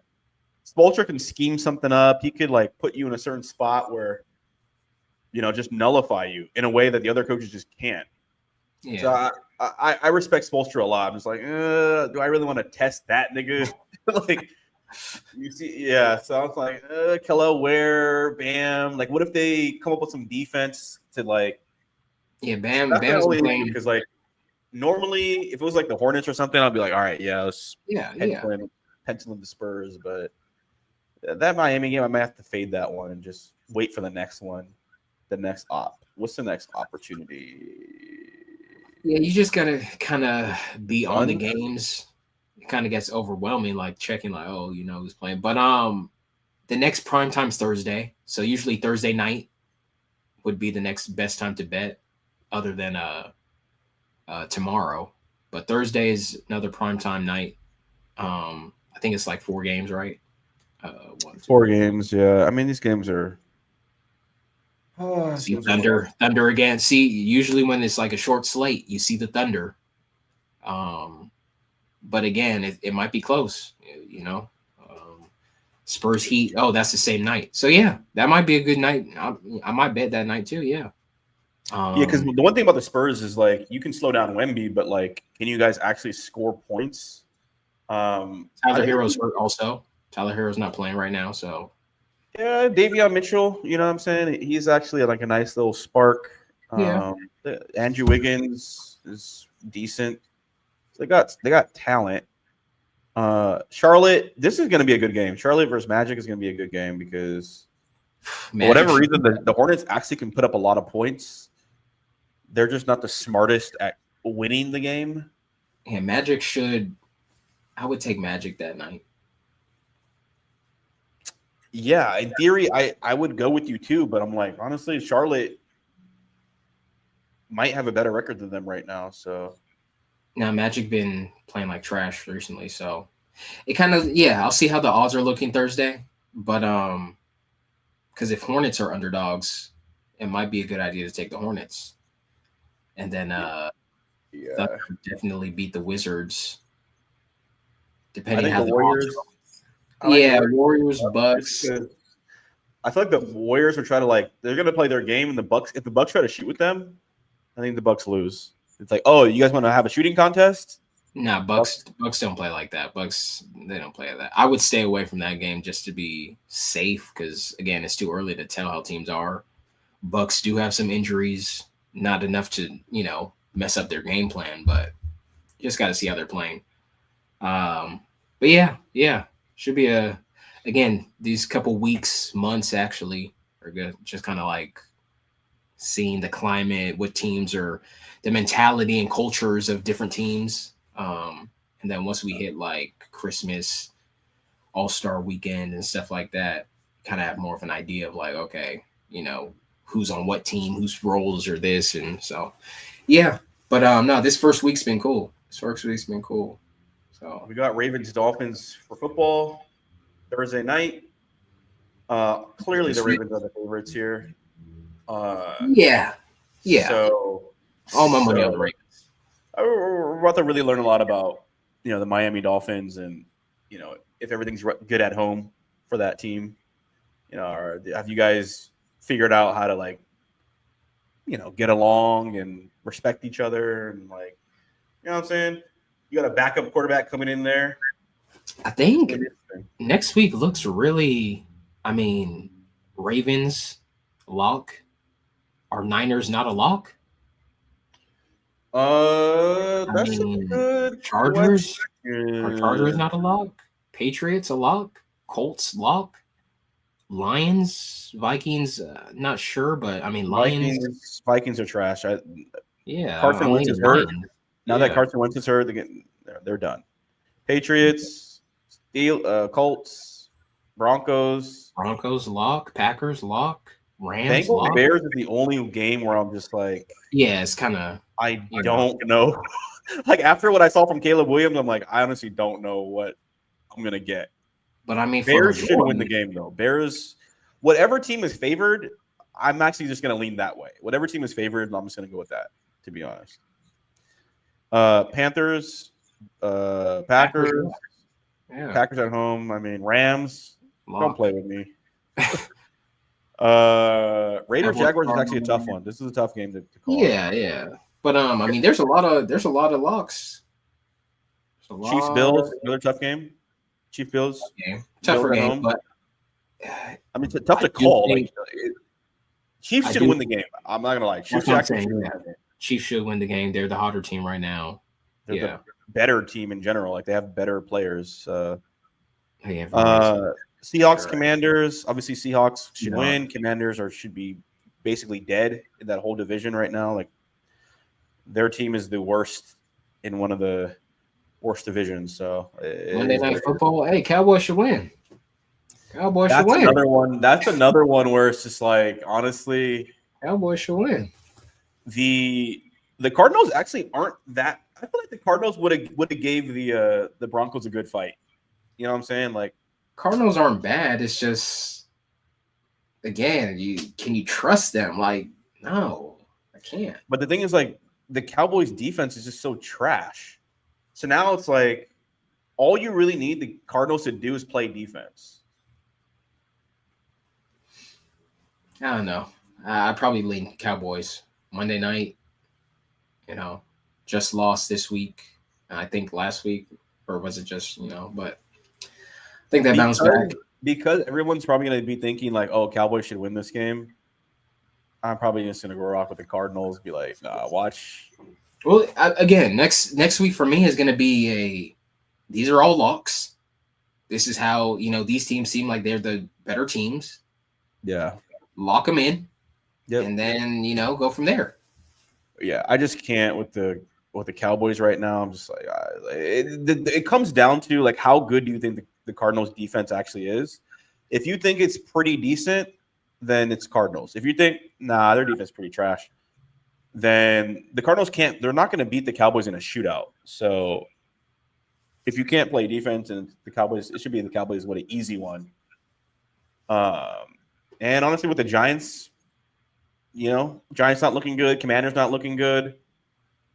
Spoelstra can scheme something up. He could like put you in a certain spot where, just nullify you in a way that the other coaches just can't. Yeah. So I respect Spoelstra a lot. I'm just like, do I really want to test that nigga? Like, you see, yeah. So I was like, Kello, where, Bam? Like, what if they come up with some defense to like? Yeah, Bam's playing because like normally if it was like the Hornets or something, I'd be like, all right, yeah, let's pencil in the Spurs. But that Miami game, I might have to fade that one and just wait for the next one, the next op. What's the next opportunity? Yeah, you just gotta kind of be on the games. It kind of gets overwhelming, like checking, like, oh, who's playing. But the next prime time's Thursday, so usually Thursday night would be the next best time to bet, other than tomorrow. But Thursday is another prime time night. I think it's like 4 games, right? 4 games, yeah. I mean, these games are. See Thunder again. See, usually when it's like a short slate, you see the Thunder. But again, it might be close. Spurs Heat. Oh, that's the same night. So yeah, that might be a good night. I might bet that night too. Yeah. Because the one thing about the Spurs is like you can slow down Wemby, but like, can you guys actually score points? Tyler Hero's hurt also. Tyler Hero's not playing right now, so. Yeah, Davion Mitchell, you know what I'm saying? He's actually like a nice little spark. Yeah. Andrew Wiggins is decent. So they got talent. Charlotte, this is going to be a good game. Charlotte versus Magic is going to be a good game because for whatever reason, the Hornets actually can put up a lot of points. They're just not the smartest at winning the game. Yeah, I would take Magic that night. Yeah, in theory, I would go with you too, but I'm like, honestly, Charlotte might have a better record than them right now. So now Magic been playing like trash recently, so it kind of I'll see how the odds are looking Thursday. But because if Hornets are underdogs, it might be a good idea to take the Hornets. And then definitely beat the Wizards. Depending how the Warriors. Warriors, Bucks. I feel like the Warriors are trying to they're gonna play their game, and if the Bucks try to shoot with them, I think the Bucks lose. It's like, oh, you guys want to have a shooting contest? Nah, Bucks don't play like that. Bucks, they don't play like that. I would stay away from that game just to be safe because again, it's too early to tell how teams are. Bucks do have some injuries, not enough to mess up their game plan, but you just got to see how they're playing. But yeah, should be again these couple weeks, months actually are good. Just kind of like seeing the climate, what teams are, the mentality and cultures of different teams. And then once we hit like Christmas, All-Star weekend and stuff like that, kind of have more of an idea of like, okay, who's on what team, whose roles are this. And so, yeah. But no, this first week's been cool. So We got Ravens Dolphins for football Thursday night. Clearly, the this week, Ravens are the favorites here. yeah. So, All my money on the Ravens. We're about to really learn a lot about the Miami Dolphins and if everything's good at home for that team. Or have you guys figured out how to like get along and respect each other and like what I'm saying? You got a backup quarterback coming in there. I think next week looks really. I mean, Ravens lock. Are Niners not a lock? That's a good Chargers. question. Are Chargers not a lock? Patriots a lock? Colts lock? Lions, Vikings, not sure, but I mean Lions. Vikings are trash. Yeah, Carson I'm Wentz is leaning hurt. Lions. Now that Carson Wentz is hurt, they're done. Patriots, Colts, Broncos lock, Packers lock, Rams Bengals lock. Bears is the only game where I'm just like, yeah, it's kind of. I don't know. Like after what I saw from Caleb Williams, I'm like, I honestly don't know what I'm gonna get. But I mean, Bears should win the game though. Bears, whatever team is favored, I'm actually just gonna lean that way. Whatever team is favored, I'm just gonna go with that. To be honest, Panthers, Packers. Packers at home. I mean, Rams. Don't play with me. Raiders Jaguars is actually a tough one. This is a tough game to call. Yeah. But I mean, there's a lot of locks. Chiefs Bills, another tough game. Chiefs Bills. Tougher game, but I mean, tough to call. Chiefs should win the game. I'm not gonna lie. Chiefs should win the game. They're the hotter team right now. They're the better team in general. Like they have better players. Seahawks, Commanders. Obviously, Seahawks should win. Commanders should be basically dead in that whole division right now. Like their team is the worst in one of the worst divisions. So Monday Night Football. Hey, Cowboys should win. That's another one. That's another one where it's just like honestly, Cowboys should win. The Cardinals actually aren't that. I feel like the Cardinals would have gave the Broncos a good fight. You know what I'm saying? Like Cardinals aren't bad. It's just again, can you trust them? Like no, I can't. But the thing is, like the Cowboys' defense is just so trash. So now it's like all you really need the Cardinals to do is play defense. I don't know. I'd probably lean Cowboys. Monday night, just lost this week. I think last week, or was it just, but I think that bounced back. Because everyone's probably going to be thinking like, oh, Cowboys should win this game. I'm probably just going to go rock with the Cardinals, be like, nah, watch. Well, again, next week for me is going to be these are all locks. This is how, these teams seem like they're the better teams. Yeah. Lock them in. Yep. And then, go from there. Yeah, I just can't with the Cowboys right now. I'm just like, it comes down to like how good do you think the Cardinals defense actually is? If you think it's pretty decent, then it's Cardinals. If you think, nah, their defense is pretty trash, then the Cardinals they're not going to beat the Cowboys in a shootout. So if you can't play defense and the Cowboys, it should be the Cowboys an easy one. And honestly, with the Giants, Giants not looking good. Commanders not looking good.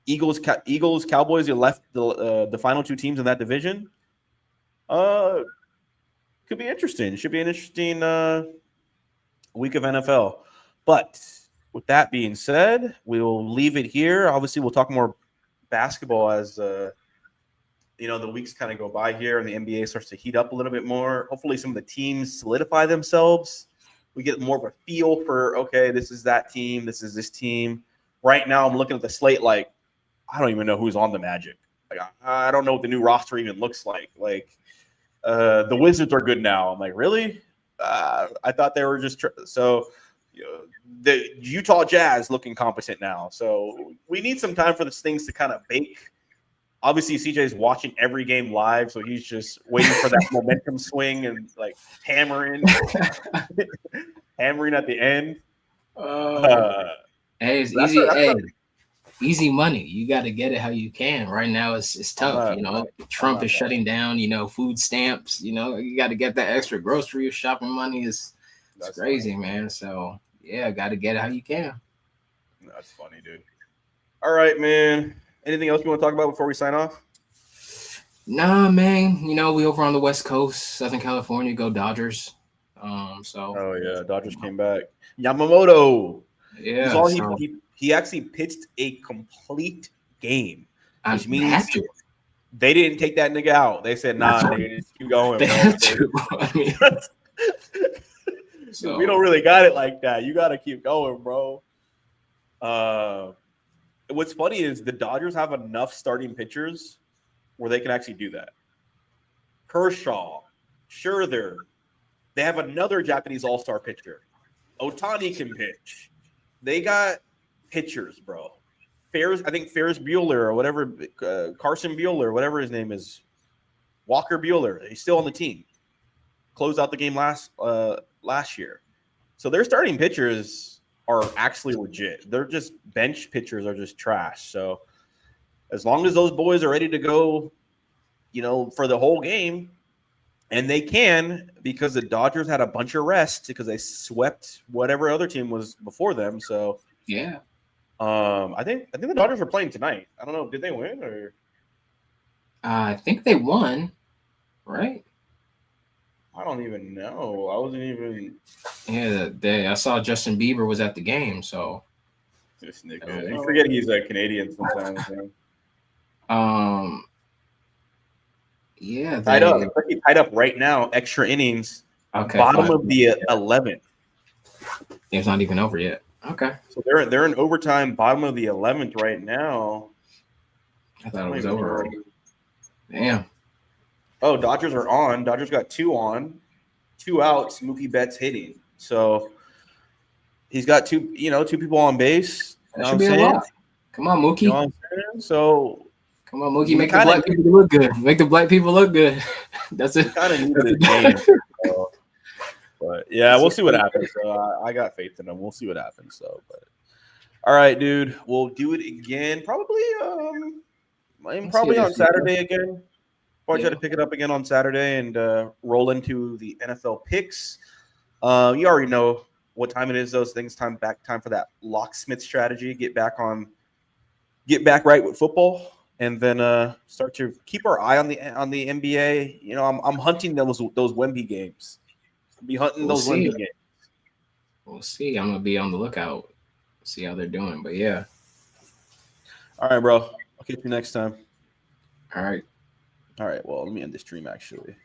Eagles, Cowboys. You left the final two teams in that division. Could be interesting. It should be an interesting week of NFL. But with that being said, we will leave it here. Obviously, we'll talk more basketball as the weeks kind of go by here and the NBA starts to heat up a little bit more. Hopefully, some of the teams solidify themselves. We get more of a feel for, okay, this is that team, this is this team. Right now, I'm looking at the slate like, I don't even know who's on the Magic. Like, I don't know what the new roster even looks like. Like, the Wizards are good now. I'm like, really? I thought they were just the Utah Jazz looking competent now. So we need some time for these things to kind of bake. Obviously, CJ's watching every game live, so he's just waiting for that momentum swing and like hammering at the end. Hey, it's easy. Easy money. You got to get it how you can. Right now, it's tough. Trump is shutting down. Food stamps. You got to get that extra grocery shopping money. It's crazy, man. So yeah, got to get it how you can. That's funny, dude. All right, man. Anything else you want to talk about before we sign off? Nah, man. We over on the West Coast, Southern California. Go Dodgers. Oh yeah, Dodgers came back. Yamamoto. Yeah. He actually pitched a complete game, which means they didn't take that nigga out. They said, "Nah, nigga, just keep going." We don't really got it like that. You got to keep going, bro. What's funny is the Dodgers have enough starting pitchers where they can actually do that. Kershaw, Scherzer, they have another Japanese all-star pitcher. Ohtani can pitch. They got pitchers, bro. Ferris Bueller or whatever, Carson Bueller, whatever his name is, Walker Bueller. He's still on the team. Closed out the game last year. So their starting pitchers are actually legit. They're just bench pitchers are just trash. So as long as those boys are ready to go, for the whole game, and they can, because the Dodgers had a bunch of rest because they swept whatever other team was before them. So yeah, I think the Dodgers are playing tonight. I don't know, did they win or? I think they won, right? I don't even know. I wasn't even. Yeah, I saw Justin Bieber was at the game. So this nigga, you forget he's a Canadian sometimes. Yeah, tied up right now. Extra innings. Okay, bottom of the 11th. Game's not even over yet. Okay, so they're in overtime. Bottom of the 11th right now. I thought it was over already. Damn. Oh, Dodgers are on. Dodgers got 2 on, 2 outs. Mookie Betts hitting. So he's got 2 people on base. That should be a lot. Come on, Mookie. You know what I'm saying? So come on, Mookie. Make the black people look good. Make the black people look good. That's it. Kind of needed a game. So, but yeah, we'll see what happens. So I got faith in them. We'll see what happens. So, but all right, dude. We'll do it again. Probably on Saturday again. Probably try to pick it up again on Saturday and roll into the NFL picks. You already know what time it is. Those things. Time for that locksmith strategy. Get back right with football, and then start to keep our eye on the NBA. I'm hunting those Wemby games. I'll be hunting those Wemby games. We'll see. I'm gonna be on the lookout. See how they're doing. But yeah. All right, bro. I'll catch you next time. All right. All right. Well, let me end this stream actually.